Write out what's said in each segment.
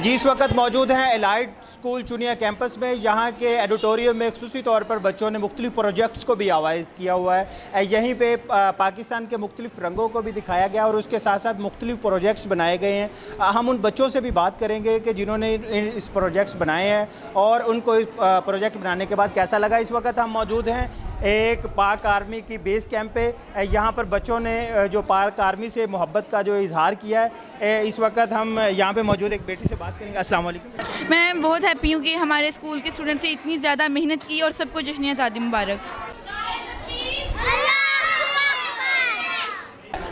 जी इस वक्त मौजूद हैं एलाइट स्कूल चुनिया कैंपस में। यहाँ के एडिटोरियम में खुसूसी तौर पर बच्चों ने मुख्तलिफ प्रोजेक्ट्स को भी आवाज़ किया हुआ है। यहीं पे पाकिस्तान के मुख्तलिफ रंगों को भी दिखाया गया और उसके साथ साथ मुख्तलिफ प्रोजेक्ट्स बनाए गए हैं। हम उन बच्चों से भी बात करेंगे कि जिन्होंने इस प्रोजेक्ट्स बनाए हैं और उनको इस प्रोजेक्ट बनाने के बाद कैसा लगा। इस वक्त हम मौजूद हैं एक पाक आर्मी की बेस कैंप पे। यहाँ पर बच्चों ने जो पाक आर्मी से मोहब्बत का जो इजहार किया है। इस वक्त हम यहाँ पे मौजूद एक बेटी से बात करेंगे। अस्सलाम वालेकुम। मैं बहुत हैप्पी हूँ कि हमारे स्कूल के स्टूडेंट्स ने इतनी ज़्यादा मेहनत की और सबको जश्न आज़ादी मुबारक।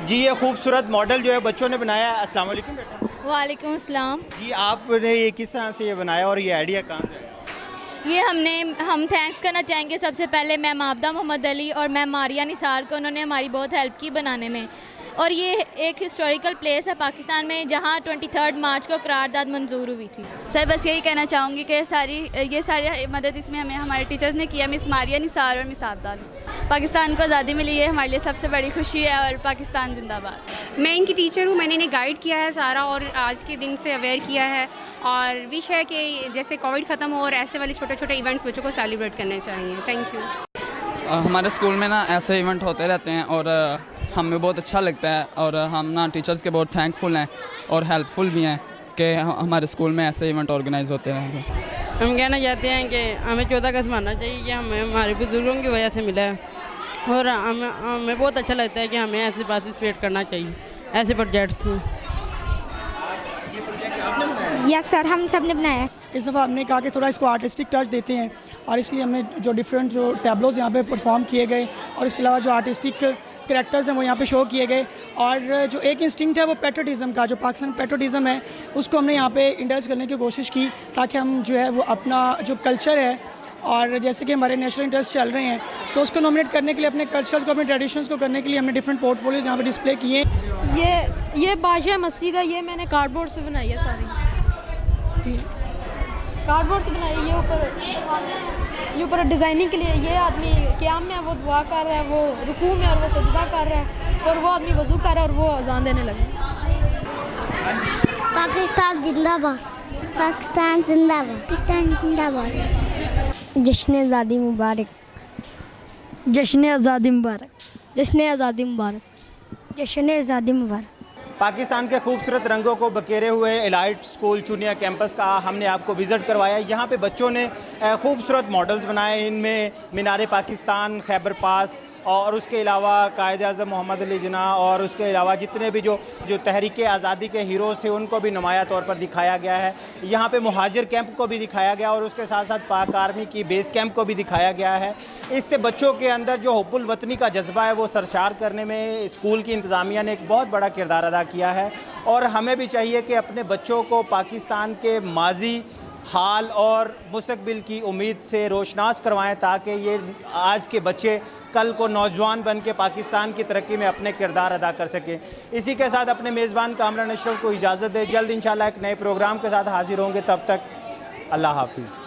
जी ये खूबसूरत मॉडल जो है बच्चों ने बनाया है। अस्सलाम वालेकुम बेटा। वालेकुम अस्सलाम। जी आपने ये किस तरह से ये बनाया और ये आइडिया कहाँ से आया? ये हम थैंक्स करना चाहेंगे सबसे पहले मैम आबदा मोहम्मद अली और मैम मारिया निसार को। उन्होंने हमारी बहुत हेल्प की बनाने में। और ये एक हिस्टोरिकल प्लेस है पाकिस्तान में जहाँ 23 मार्च को करारदाद मंजूर हुई थी। सर बस यही कहना चाहूँगी कि ये सारी मदद इसमें हमें हमारे टीचर्स ने किया, मिस मारिया निसार और मिस आबदा ने। पाकिस्तान को आज़ादी मिली है हमारे लिए सबसे बड़ी खुशी है और पाकिस्तान जिंदाबाद। मैं इनकी टीचर हूँ, मैंने इन्हें गाइड किया है सारा और आज के दिन से अवेयर किया है और विश है कि जैसे कोविड ख़त्म हो और ऐसे वाले छोटे छोटे इवेंट्स बच्चों को सेलिब्रेट करने चाहिए। Thank you. हमारे स्कूल में ना ऐसे इवेंट होते रहते हैं और हमें बहुत अच्छा लगता है और हम ना टीचर्स के बहुत थैंकफुल हैं और हेल्पफुल भी हैं कि हमारे स्कूल में ऐसे इवेंट ऑर्गेनाइज होते रहेंगे। हम कहना चाहते हैं कि हमें 14 अगस्त मानना चाहिए कि हमें हमारे बुजुर्गों की वजह से मिला है और हमें बहुत अच्छा लगता है कि हमें ऐसे पार्टिसिपेट करना चाहिए ऐसे प्रोजेक्ट्स में। यस सर, हम सब ने बनाया है। इस दफ़ा हमने कहा कि थोड़ा इसको आर्टिस्टिक टच देते हैं और इसलिए हमने जो डिफरेंट जो टैबलोज यहाँ पे परफॉर्म किए गए और इसके अलावा जो आर्टिस्टिक कैरेक्टर्स हैं वो यहाँ पे शो किए गए और जो एक इंस्टिंक्ट है वो पेट्रियटिज़म का, जो पाकिस्तान पेट्रियटिज़म है उसको हमने यहाँ पे इंडल्ज करने की कोशिश की ताकि हम जो है वो अपना जो कल्चर है और जैसे कि हमारे नेशनल इंटरेस्ट चल रहे हैं तो उसको नॉमिनेट करने के लिए, अपने कल्चर्स को, अपने ट्रेडिशंस को करने के लिए हमने डिफरेंट पोर्टफोलियोज यहाँ पे डिस्प्ले किए। ये बादशाह मस्जिद है, ये मैंने कार्डबोर्ड से बनाई है, सारी कार्डबोर्ड से बनाई है। ये ऊपर डिज़ाइनिंग के लिए ये आदमी क़याम में है, वो दुआ कर रहा है, वो रुकू में और वो सजदा कर रहा है और वो आदमी वज़ू कर रहा है और वो अज़ान देने लगे। पाकिस्तान जिंदाबाद, पाकिस्तान जिंदाबाद, पाकिस्तान जिंदाबाद। जश्न आज़ादी मुबारक, जश्न आज़ादी मुबारक, जश्न आज़ादी मुबारक, जश्न आज़ादी मुबारक। पाकिस्तान के खूबसूरत रंगों को बखेरे हुए एलाइट स्कूल चुनिया कैंपस का हमने आपको विज़िट करवाया। यहाँ पे बच्चों ने खूबसूरत मॉडल्स बनाए। इनमें मीनार पाकिस्तान, खैबर पास और उसके अलावा कायद आज़म मोहम्मद अली जिन्ना और उसके अलावा जितने भी जो तहरीक आज़ादी के हीरोज़ थे उनको भी नुमाया तौर पर दिखाया गया है। यहाँ पे मुहाजिर कैंप को भी दिखाया गया और उसके साथ साथ पाक आर्मी की बेस कैंप को भी दिखाया गया है। इससे बच्चों के अंदर जो हुब्बुल वतनी का जज्बा है वो सरशार करने में स्कूल की इंतज़ामिया ने एक बहुत बड़ा किरदार अदा किया है और हमें भी चाहिए कि अपने बच्चों को पाकिस्तान के माजी, हाल और मुस्तकबिल की उम्मीद से रोशनास करवाएं ताकि ये आज के बच्चे कल को नौजवान बन के पाकिस्तान की तरक्की में अपने किरदार अदा कर सकें। इसी के साथ अपने मेज़बान कामरान अशरफ को इजाज़त दें। जल्द इंशाल्लाह एक नए प्रोग्राम के साथ हाजिर होंगे। तब तक अल्लाह हाफिज़।